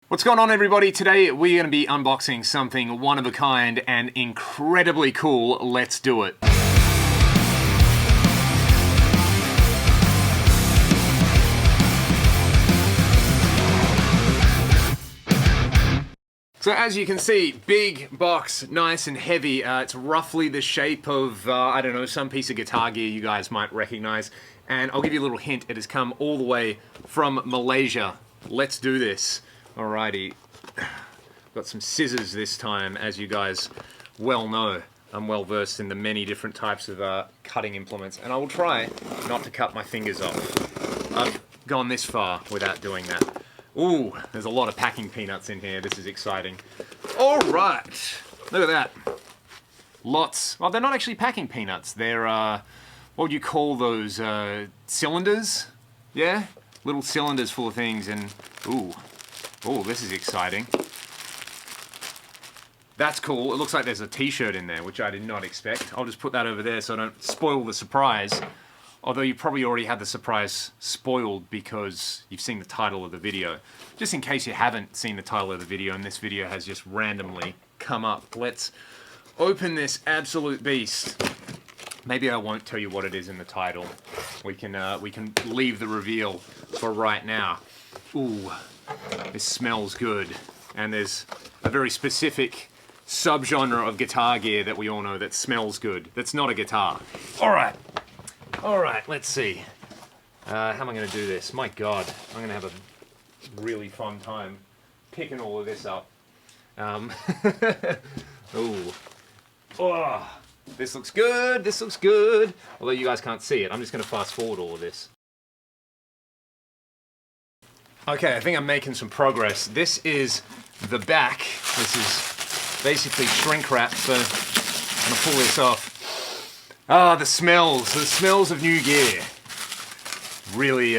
What's going on, everybody? Today we're going to be unboxing something one of a kind and incredibly cool. Let's do it. So as you can see, big box, nice and heavy. It's roughly the shape of, I don't know, some piece of guitar gear you guys might recognize. And I'll give you a little hint, it has come all the way from Malaysia. Let's do this. Alrighty. Got some scissors this time, as you guys well know. I'm well versed in the many different types of cutting implements, and I will try not to cut my fingers off. I've gone this far without doing that. Ooh, there's a lot of packing peanuts in here. This is exciting. All right, look at that. Lots. Well, they're not actually packing peanuts. They're, what would you call those? Cylinders? Yeah? Little cylinders full of things, and ooh. Oh, this is exciting. That's cool. It looks like there's a t-shirt in there, which I did not expect. I'll just put that over there so I don't spoil the surprise. Although you probably already had the surprise spoiled because you've seen the title of the video. Just in case you haven't seen the title of the video and this video has just randomly come up, let's open this absolute beast. Maybe I won't tell you what it is in the title. We can leave the reveal for right now. Ooh, this smells good. And there's a very specific subgenre of guitar gear that we all know that smells good. That's not a guitar. All right, let's see. How am I going to do this? My God, I'm going to have a really fun time picking all of this up. Ooh. Oh, this looks good, this looks good. Although you guys can't see it, I'm just going to fast forward all of this. Okay, I think I'm making some progress. This is the back. This is basically shrink wrap, so I'm going to pull this off. Ah, the smells of new gear. Really,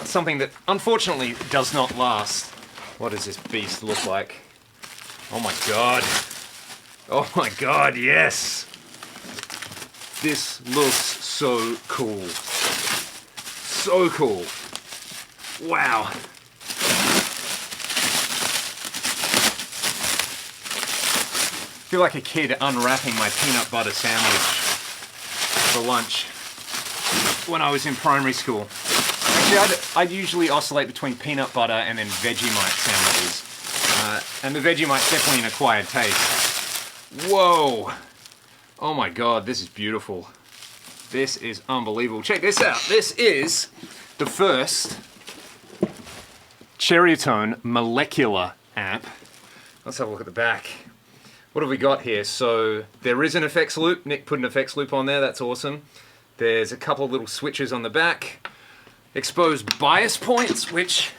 something that unfortunately does not last. What does this beast look like? Oh my God. Oh my God, yes. This looks so cool. So cool. Wow. I feel like a kid unwrapping my peanut butter sandwich for lunch when I was in primary school. Actually, I'd usually oscillate between peanut butter and then Vegemite sandwiches. And the Vegemite's definitely an acquired taste. Whoa! Oh my God, this is beautiful. This is unbelievable. Check this out. This is the first Cherrytone molecular amp. Let's have a look at the back. What have we got here? So there is an effects loop. Nick put an effects loop on there. That's awesome. There's a couple of little switches on the back. Exposed bias points, which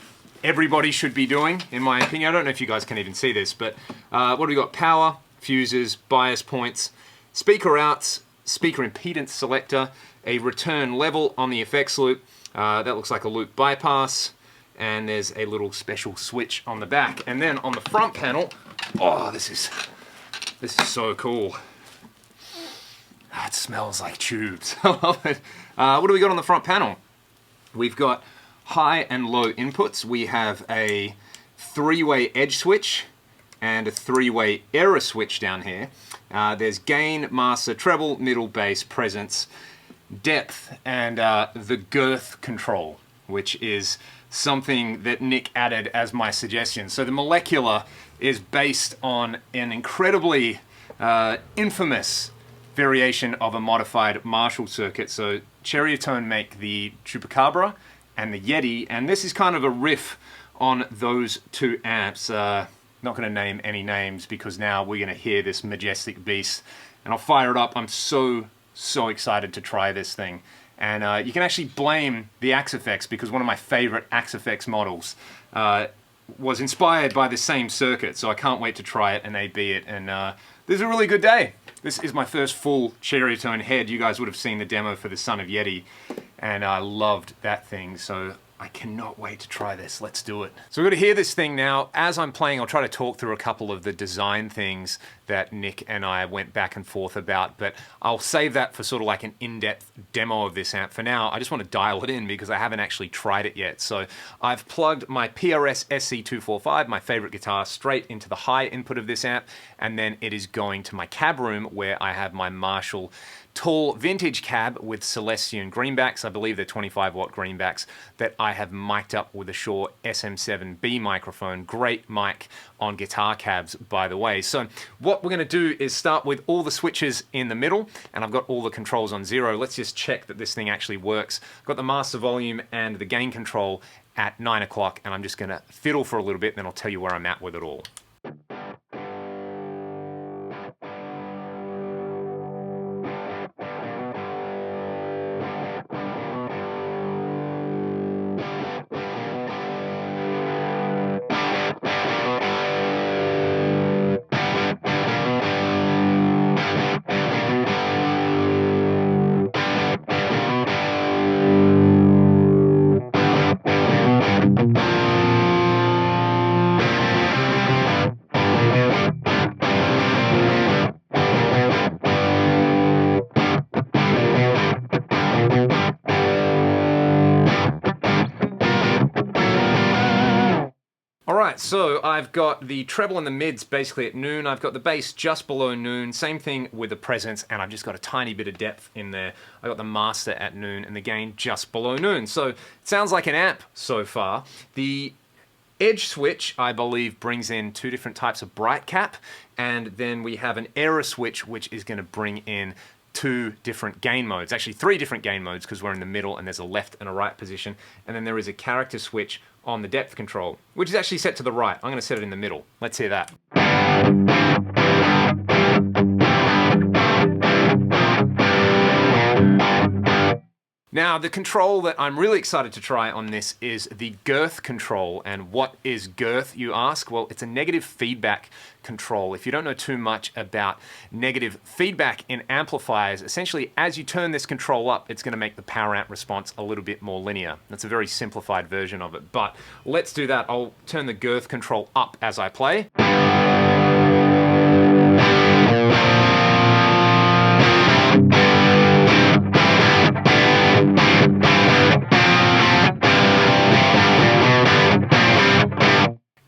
everybody should be doing, in my opinion. I don't know if you guys can even see this, but what have we got? Power, fuses, bias points, speaker outs, speaker impedance selector, a return level on the effects loop. That looks like a loop bypass. And there's a little special switch on the back. And then on the front panel, oh, this is so cool. It smells like tubes. I love it. What do we got on the front panel? We've got high and low inputs. We have a 3-way edge switch and a 3-way error switch down here. There's gain, master, treble, middle, bass, presence, depth, and the Girth Control, which is something that Nick added as my suggestion. So the molecular is based on an incredibly infamous variation of a modified Marshall circuit. So Cherrytone make the Chupacabra and the Yeti, and this is kind of a riff on those two amps. Not going to name any names because now we're going to hear this majestic beast, and I'll fire it up. I'm so excited to try this thing. And you can actually blame the Axe Effects because one of my favorite Axe Effects models was inspired by the same circuit, so I can't wait to try it and A/B it, and this is a really good day. This is my first full Cherrytone head. You guys would have seen the demo for the Son of Yeti, and I loved that thing, so I cannot wait to try this. Let's do it. So we're going to hear this thing now. As I'm playing, I'll try to talk through a couple of the design things that Nick and I went back and forth about, but I'll save that for sort of like an in-depth demo of this amp. For now, I just want to dial it in because I haven't actually tried it yet. So I've plugged my PRS SC245, my favorite guitar, straight into the high input of this amp, and then it is going to my cab room where I have my Marshall tall vintage cab with Celestion greenbacks. I believe they're 25-watt greenbacks that I have mic'd up with a Shure SM7B microphone. Great mic on guitar cabs, by the way. So what we're going to do is start with all the switches in the middle, and I've got all the controls on 0. Let's just check that this thing actually works. I've got the master volume and the gain control at 9 o'clock, and I'm just going to fiddle for a little bit, and then I'll tell you where I'm at with it all. Alright, so I've got the treble and the mids basically at noon. I've got the bass just below noon. Same thing with the presence, and I've just got a tiny bit of depth in there. I got the master at noon and the gain just below noon. So it sounds like an amp so far. The edge switch, I believe, brings in 2 different types of bright cap, and then we have an error switch which is going to bring in 2 different gain modes, actually 3 different gain modes because we're in the middle and there's a left and a right position, and then there is a character switch on the depth control, which is actually set to the right. I'm going to set it in the middle. Let's hear that. Now, the control that I'm really excited to try on this is the Girth Control. And what is Girth, you ask? Well, it's a negative feedback control. If you don't know too much about negative feedback in amplifiers, essentially as you turn this control up, it's going to make the power amp response a little bit more linear. That's a very simplified version of it, but let's do that. I'll turn the Girth Control up as I play.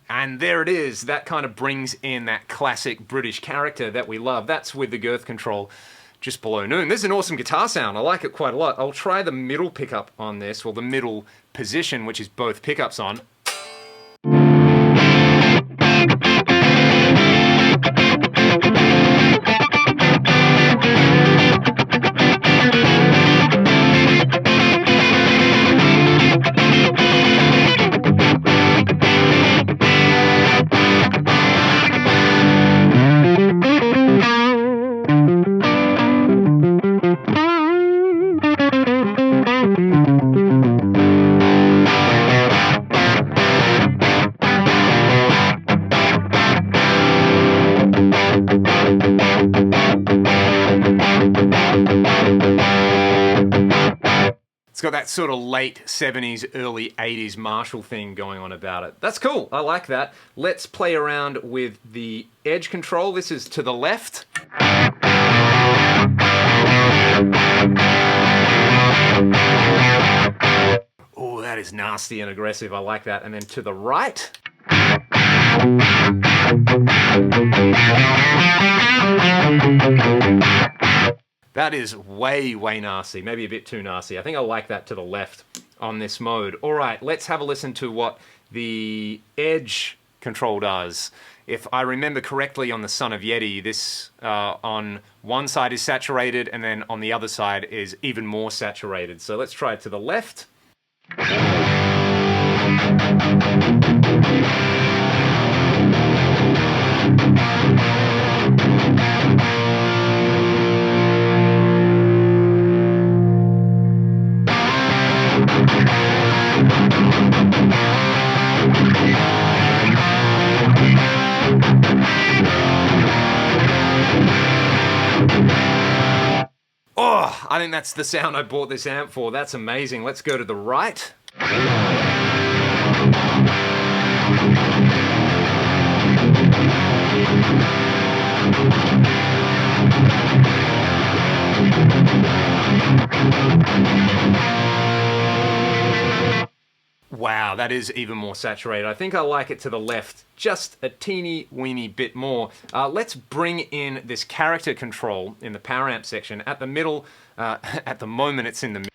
And there it is. That kind of brings in that classic British character that we love. That's with the Girth Control just below noon. This is an awesome guitar sound. I like it quite a lot. I'll try the middle pickup on this, or the middle position, which is both pickups on. It's got that sort of late 70s, early 80s Marshall thing going on about it. That's cool. I like that. Let's play around with the edge control. This is to the left. Oh, that is nasty and aggressive. I like that. And then to the right. That is way, way nasty. Maybe a bit too nasty. I think I like that to the left on this mode. All right, let's have a listen to what the edge control does. If I remember correctly on the Son of Yeti, this on one side is saturated and then on the other side is even more saturated. So let's try it to the left. Oh, I think that's the sound I bought this amp for. That's amazing. Let's go to the right. Wow, that is even more saturated. I think I like it to the left just a teeny weeny bit more. Let's bring in this character control in the power amp section. At the middle, at the moment it's in the middle.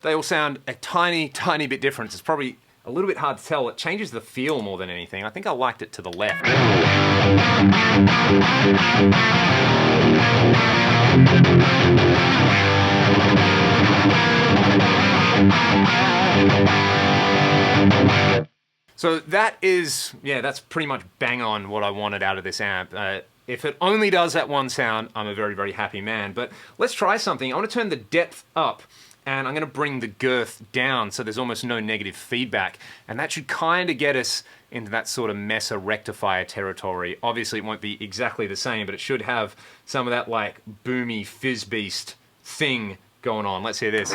They all sound a tiny, tiny bit different. It's probably a little bit hard to tell. It changes the feel more than anything. I think I liked it to the left. So that is, yeah, that's pretty much bang on what I wanted out of this amp. If it only does that one sound, I'm a very, very happy man. But let's try something. I want to turn the depth up, and I'm going to bring the girth down so there's almost no negative feedback. And that should kind of get us into that sort of Messer rectifier territory. Obviously, it won't be exactly the same, but it should have some of that like boomy fizz beast thing going on. Let's hear this.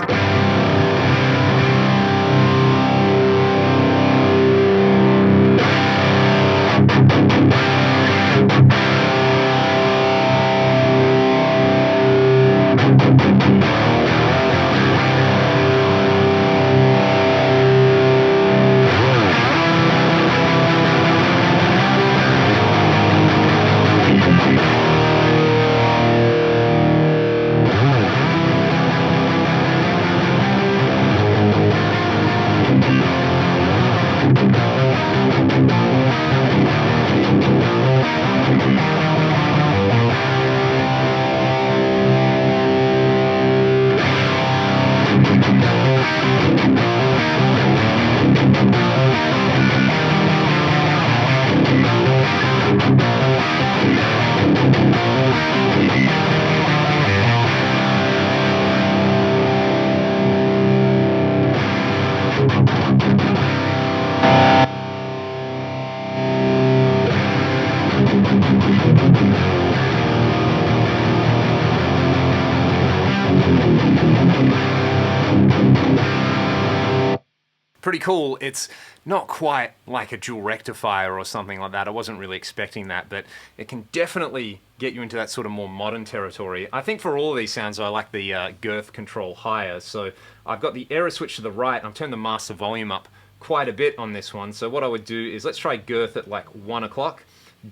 Pretty cool. It's not quite like a dual rectifier or something like that. I wasn't really expecting that, but it can definitely get you into that sort of more modern territory. I think for all of these sounds, I like the Girth Control higher. So I've got the error switch to the right. I've turned the master volume up quite a bit on this one. So what I would do is let's try Girth at like 1 o'clock,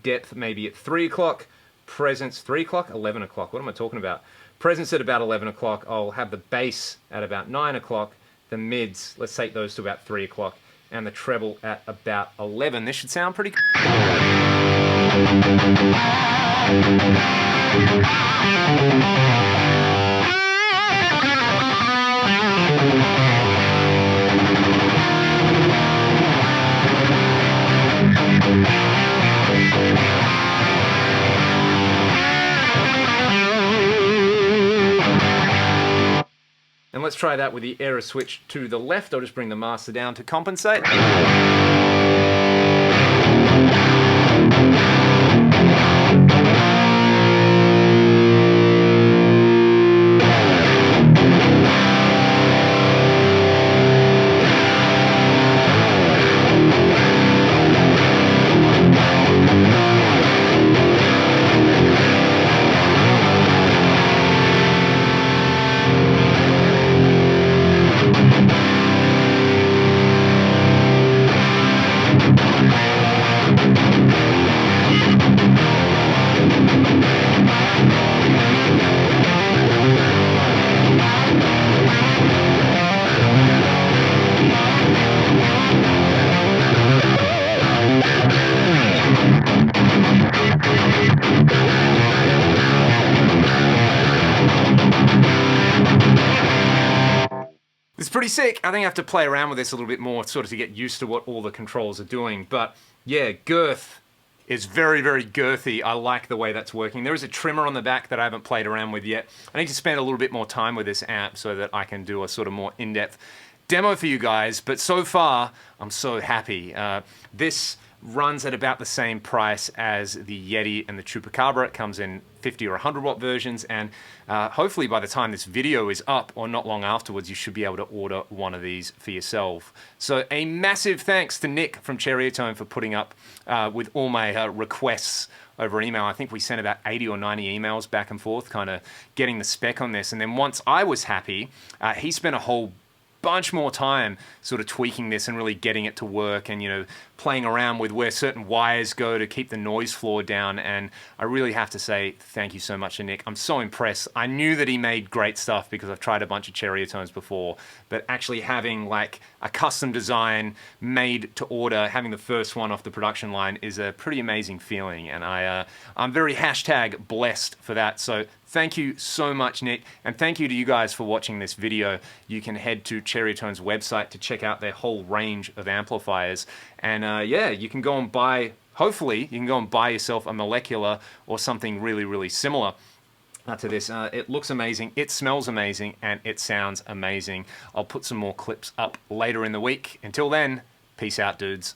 depth maybe at 3 o'clock, presence 3 o'clock, 11 o'clock. What am I talking about? Presence at about 11 o'clock. I'll have the bass at about 9 o'clock. The mids, let's take those to about 3 o'clock, and the treble at about 11. This should sound pretty cool. And let's try that with the error switch to the left. I'll just bring the master down to compensate. It's pretty sick. I think I have to play around with this a little bit more sort of to get used to what all the controls are doing. But yeah, girth is very, very girthy. I like the way that's working. There is a trimmer on the back that I haven't played around with yet. I need to spend a little bit more time with this amp so that I can do a sort of more in-depth demo for you guys. But so far, I'm so happy. This runs at about the same price as the Yeti and the Chupacabra. It comes in 50 or 100 watt versions, and hopefully by the time this video is up or not long afterwards, you should be able to order one of these for yourself. So a massive thanks to Nick from Cherrytone for putting up with all my requests over email. I think we sent about 80 or 90 emails back and forth, kind of getting the spec on this. And then once I was happy, he spent a whole bunch more time sort of tweaking this and really getting it to work, and, you know, playing around with where certain wires go to keep the noise floor down. And I really have to say thank you so much to Nick. I'm so impressed. I knew that he made great stuff because I've tried a bunch of Cherrytones before, but actually having like a custom design made to order, having the first one off the production line, is a pretty amazing feeling, and I'm very #blessed for that. So thank you so much, Nick, and thank you to you guys for watching this video. You can head to Cherrytone's website to check out their whole range of amplifiers, and yeah, you can go and buy, hopefully, you can go and buy yourself a molecular or something really, really similar to this. It looks amazing, it smells amazing, and it sounds amazing. I'll put some more clips up later in the week. Until then, peace out, dudes.